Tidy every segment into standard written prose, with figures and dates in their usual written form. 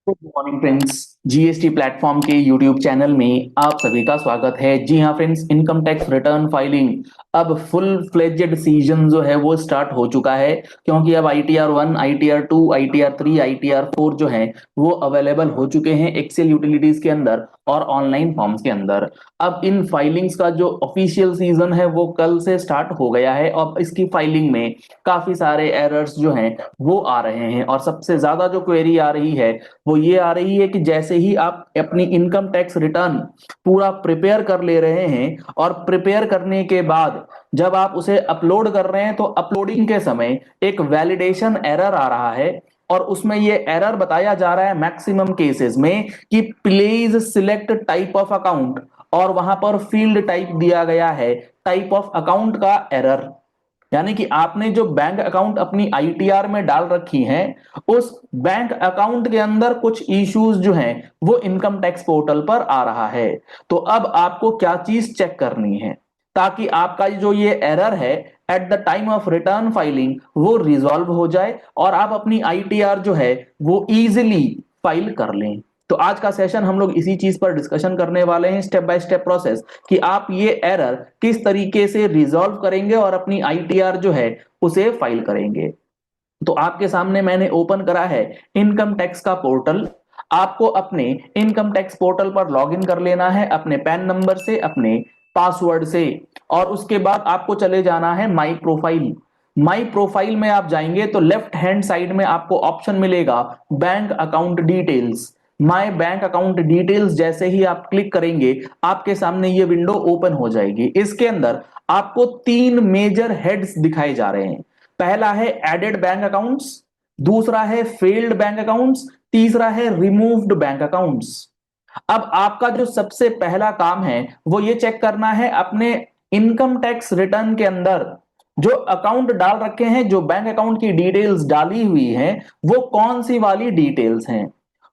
Good morning friends. GST platform के YouTube channel में आप सभी का स्वागत है। जी हाँ friends, income tax return filing अब फुल फ्लेजेड सीजन जो है वो स्टार्ट हो चुका है, क्योंकि अब ITR 1, ITR 2, ITR 3, ITR 4 जो है वो अवेलेबल हो चुके हैं एक्सेल यूटिलिटीज के अंदर और ऑनलाइन फॉर्म्स के अंदर। अब इन फाइलिंग्स का जो ऑफिशियल सीजन है वो कल से स्टार्ट हो गया है। अब इसकी फाइलिंग में काफी सारे एरर्स जो हैं वो आ रहे हैं, और सबसे ज्यादा जो क्वेरी आ रही है वो ये आ रही है कि जैसे ही आप अपनी इनकम टैक्स रिटर्न पूरा प्रिपेयर कर ले रहे हैं और प्रिपेयर करने के बाद जब आप उसे अपलोड कर रहे हैं तो अपलोडिंग के समय एक वैलिडेशन एरर आ रहा है, और उसमें ये एरर बताया जा रहा है मैक्सिमम केसेस में कि please select type of account, और वहां पर फील्ड टाइप दिया गया है टाइप ऑफ अकाउंट का एरर। यानी कि आपने जो बैंक अकाउंट अपनी ITR में डाल रखी हैं, उस बैंक अकाउंट के अंदर कुछ इश्यूज जो हैं वो इनकम टैक्स पोर्टल पर आ रहा है। तो अब आपको क्या चीज चेक करनी है ताकि आपका जो ये एरर है at the time of return filing वो रिजॉल्व हो जाए और आप अपनी ITR जो है वो इजीली फाइल कर लें। तो आज का सेशन हम लोग इसी चीज पर डिस्कशन करने वाले हैं, स्टेप बाय स्टेप प्रोसेस, कि आप ये एरर किस तरीके से रिजॉल्व करेंगे और अपनी ITR जो है उसे फाइल करेंगे। तो आपके सामने मैंने ओपन करा है इनकम टैक्स का पोर्टल। आपको अपने इनकम टैक्स पोर्टल पर लॉगिन कर लेना है अपने पैन नंबर से, अपने पासवर्ड से, और उसके बाद आपको चले जाना है माई प्रोफाइल। माई प्रोफाइल में आप जाएंगे तो लेफ्ट हैंड साइड में आपको ऑप्शन मिलेगा bank account details. My bank account details जैसे ही आप क्लिक करेंगे आपके सामने ये विंडो ओपन हो जाएगी। इसके अंदर आपको तीन मेजर हेड्स दिखाए जा रहे हैं। पहला है एडेड बैंक अकाउंट्स, दूसरा है फेल्ड बैंक अकाउंट्स, तीसरा है रिमूव्ड बैंक अकाउंट्स। अब आपका जो सबसे पहला काम है वो ये चेक करना है अपने इनकम टैक्स रिटर्न के अंदर जो अकाउंट डाल रखे हैं, जो बैंक अकाउंट की डिटेल्स डाली हुई हैं वो कौन सी वाली डिटेल्स हैं।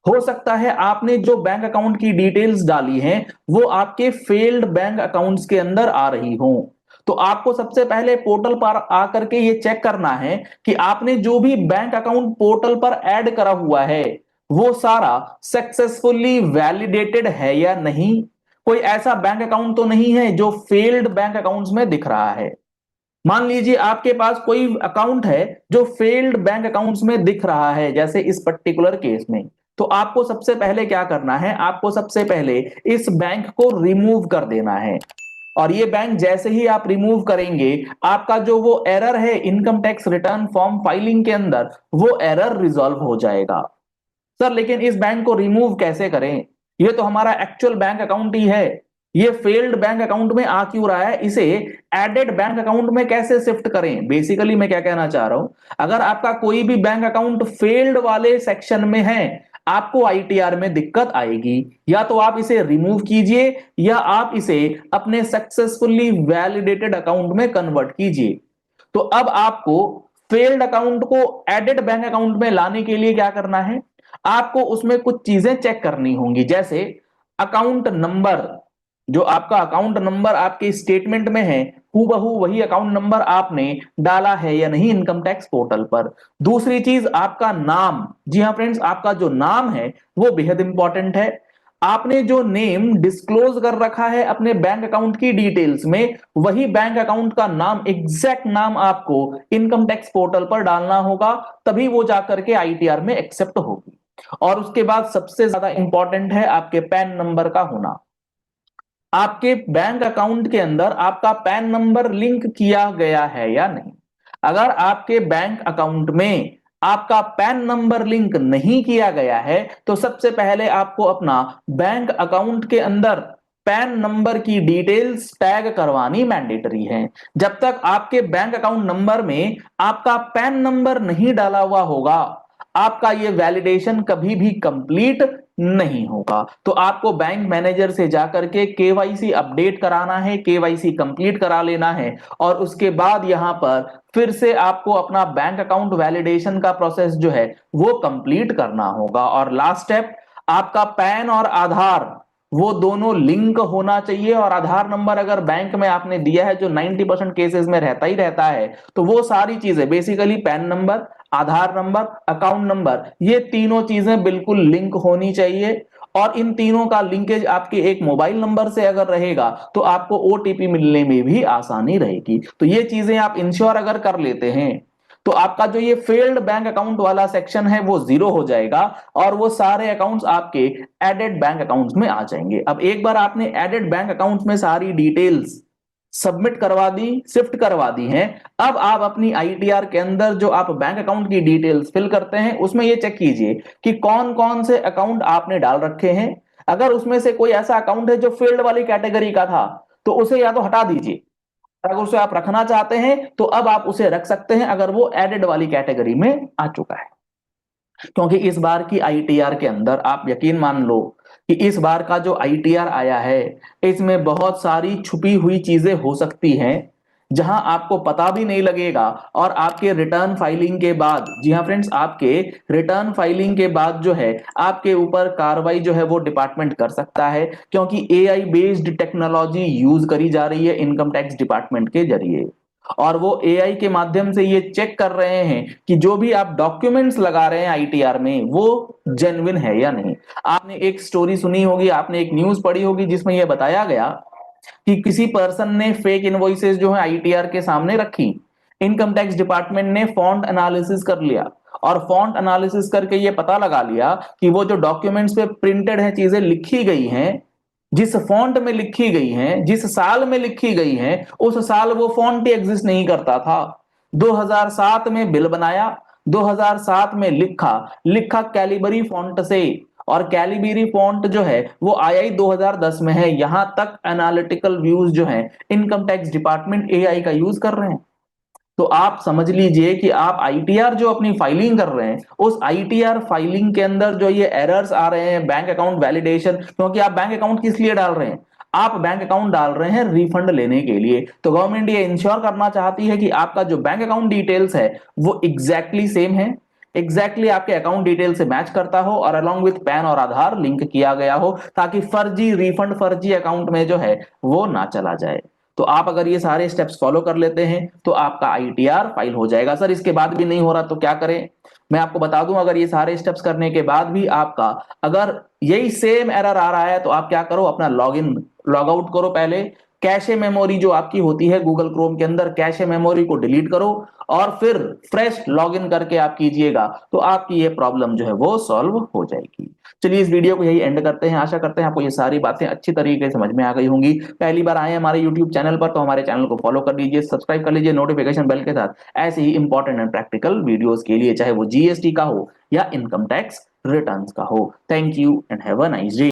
हो सकता है आपने जो बैंक अकाउंट की डिटेल्स डाली हैं वो आपके फेल्ड बैंक अकाउंट्स के अंदर आ रही हो। तो आपको सबसे पहले पोर्टल पर आकर के ये चेक करना है कि आपने जो भी बैंक अकाउंट पोर्टल पर ऐड करा हुआ है वो सारा सक्सेसफुली वैलिडेटेड है या नहीं। कोई ऐसा बैंक अकाउंट तो नहीं है जो फेल्ड बैंक अकाउंट्स में दिख रहा है। मान लीजिए आपके पास कोई अकाउंट है जो फेल्ड बैंक अकाउंट्स में दिख रहा है, जैसे इस पर्टिकुलर केस में, तो आपको सबसे पहले क्या करना है, आपको सबसे पहले इस बैंक को रिमूव कर देना है। और ये बैंक जैसे ही आप रिमूव करेंगे आपका जो वो एरर है income tax return form filing के अंदर वो एरर रिजॉल्व हो जाएगा। सर लेकिन इस बैंक को रिमूव कैसे करें, ये तो हमारा एक्चुअल बैंक अकाउंट ही है, ये फेल्ड बैंक अकाउंट में आ क्यों रहा है, इसे एडेड बैंक अकाउंट में कैसे शिफ्ट करें। बेसिकली मैं क्या कहना चाह रहा हूं, अगर आपका कोई भी बैंक अकाउंट फेल्ड वाले सेक्शन में है आपको ITR में दिक्कत आएगी। या तो आप इसे रिमूव कीजिए या आप इसे अपने सक्सेसफुली वैलिडेटेड अकाउंट में कन्वर्ट कीजिए। तो अब आपको फेल्ड अकाउंट को एडेड बैंक अकाउंट में लाने के लिए क्या करना है, आपको उसमें कुछ चीजें चेक करनी होंगी, जैसे अकाउंट नंबर। जो आपका अकाउंट नंबर आपके स्टेटमेंट में है हूबहू वही अकाउंट नंबर आपने डाला है या नहीं इनकम टैक्स पोर्टल पर। दूसरी चीज आपका नाम। जी हाँ फ्रेंड्स, आपका जो नाम है वो बेहद इंपॉर्टेंट है। आपने जो नेम डिस्क्लोज कर रखा है अपने बैंक अकाउंट की डिटेल्स में, वही बैंक अकाउंट का नाम, एग्जैक्ट नाम आपको इनकम टैक्स पोर्टल पर डालना होगा, तभी वो जाकर के ITR में एक्सेप्ट होगी। और उसके बाद सबसे ज्यादा इंपॉर्टेंट है आपके पैन नंबर का होना। आपके बैंक अकाउंट के अंदर आपका पैन नंबर लिंक किया गया है या नहीं। अगर आपके बैंक अकाउंट में आपका पैन नंबर लिंक नहीं किया गया है तो सबसे पहले आपको अपना बैंक अकाउंट के अंदर पैन नंबर की डिटेल्स टैग करवानी मैंडेटरी है। जब तक आपके बैंक अकाउंट नंबर में आपका पैन नंबर नहीं डाला हुआ होगा आपका ये वैलिडेशन कभी भी कंप्लीट नहीं होगा। तो आपको बैंक मैनेजर से जाकर के KYC अपडेट कराना है, KYC कंप्लीट करा लेना है, और उसके बाद यहां पर फिर से आपको अपना बैंक अकाउंट वैलिडेशन का प्रोसेस जो है वो कंप्लीट करना होगा। और लास्ट स्टेप, आपका पैन और आधार वो दोनों लिंक होना चाहिए। और आधार नंबर अगर बैंक में आपने दिया है, जो 90% केसेस में रहता ही रहता है, तो वो सारी चीजें बेसिकली पैन नंबर, आधार नंबर, अकाउंट नंबर, ये तीनों चीजें बिल्कुल लिंक होनी चाहिए। और इन तीनों का लिंकेज आपके एक मोबाइल नंबर से अगर रहेगा तो आपको ओटीपी मिलने में भी आसानी रहेगी। तो ये चीजें आप इंश्योर अगर कर लेते हैं तो आपका जो ये फेल्ड बैंक अकाउंट वाला सेक्शन है वो जीरो हो जाएगा और वो सारे अकाउंट्स आपके एडेड बैंक अकाउंट्स में आ जाएंगे। अब एक बार आपने एडेड बैंक अकाउंट्स में सारी डिटेल्स सबमिट करवा दी, शिफ्ट करवा दी हैं, अब आप अपनी आईटीआर के अंदर जो आप बैंक अकाउंट की डिटेल्स फिल करते हैं उसमें ये चेक कीजिए कि कौन कौन से अकाउंट आपने डाल रखे हैं। अगर उसमें से कोई ऐसा अकाउंट है जो फील्ड वाली कैटेगरी का था तो उसे या तो हटा दीजिए, अगर उसे आप रखना चाहते हैं तो अब आप उसे रख सकते हैं अगर वो एडेड वाली कैटेगरी में आ चुका है। क्योंकि इस बार की आईटीआर के अंदर आप यकीन मान लो कि इस बार का जो आईटीआर आया है इसमें बहुत सारी छुपी हुई चीजें हो सकती हैं जहां आपको पता भी नहीं लगेगा। और आपके रिटर्न फाइलिंग के बाद, जी हाँ फ्रेंड्स, आपके रिटर्न फाइलिंग के बाद जो है आपके ऊपर कार्रवाई जो है वो डिपार्टमेंट कर सकता है, क्योंकि एआई बेस्ड टेक्नोलॉजी यूज करी जा रही है इनकम टैक्स डिपार्टमेंट के जरिए। और वो एआई के माध्यम से ये चेक कर रहे हैं कि जो भी आप डॉक्यूमेंट्स लगा रहे हैं आईटीआर में वो जेन्युइन है या नहीं। आपने एक स्टोरी सुनी होगी, आपने एक न्यूज पढ़ी होगी जिसमें यह बताया गया कि किसी पर्सन ने फेक इनवॉइसेस जो है आईटीआर के सामने रखी। इनकम टैक्स डिपार्टमेंट ने फॉन्ट एनालिसिस कर लिया और फॉन्ट एनालिसिस करके ये पता लगा लिया कि वो जो डॉक्यूमेंट्स पे प्रिंटेड है, चीजें लिखी गई हैं, जिस फॉन्ट में लिखी गई हैं, जिस साल में लिखी गई हैं, उस साल वो फॉन्ट ही एग्जिस्ट नहीं करता था। 2007 में बिल बनाया, 2007 में लिखा, लिखा कैलिबरी फॉन्ट से, और कैलिबरी फॉन्ट जो है वो आया ही 2010 में है। यहां तक एनालिटिकल व्यूज जो है इनकम टैक्स डिपार्टमेंट एआई का यूज कर रहे हैं। तो आप समझ लीजिए कि आप आईटीआर जो अपनी फाइलिंग कर रहे हैं उस आईटीआर फाइलिंग के अंदर जो ये एरर्स आ रहे हैं, बैंक अकाउंट वैलिडेशन, क्योंकि आप बैंक अकाउंट किस लिए डाल रहे हैं, आप बैंक अकाउंट डाल रहे हैं रिफंड लेने के लिए। तो गवर्नमेंट ये इंश्योर करना चाहती है कि आपका जो बैंक अकाउंट डिटेल्स है वो एग्जैक्टली सेम है, एग्जैक्टली आपके अकाउंट डिटेल से मैच करता हो और अलोंग विथ पैन और आधार लिंक किया गया हो, ताकि फर्जी रिफंड फर्जी अकाउंट में जो है वो ना चला जाए। तो आप अगर ये सारे स्टेप्स फॉलो कर लेते हैं तो आपका आईटीआर फाइल हो जाएगा। सर इसके बाद भी नहीं हो रहा तो क्या करें? मैं आपको बता दूं, अगर ये सारे स्टेप्स करने के बाद भी आपका अगर यही सेम एरर आ रहा है तो आप क्या करो, अपना लॉगिन लॉग आउट करो। पहले कैशे मेमोरी जो आपकी होती है गूगल क्रोम के अंदर, कैशे मेमोरी को डिलीट करो और फिर फ्रेश लॉगिन करके आप कीजिएगा, तो आपकी ये प्रॉब्लम जो है वो सॉल्व हो जाएगी। चलिए इस वीडियो को यही एंड करते हैं। आशा करते हैं आपको ये सारी बातें अच्छी तरीके से समझ में आ गई होंगी। पहली बार आए हमारे यूट्यूब चैनल पर तो हमारे चैनल को फॉलो कर लीजिए, सब्सक्राइब कर लीजिए नोटिफिकेशन बेल के साथ ऐसे ही इंपॉर्टेंट एंड प्रैक्टिकल वीडियोस के लिए, चाहे वो जीएसटी का हो या इनकम टैक्स रिटर्न्स का हो। Thank you and have a nice day.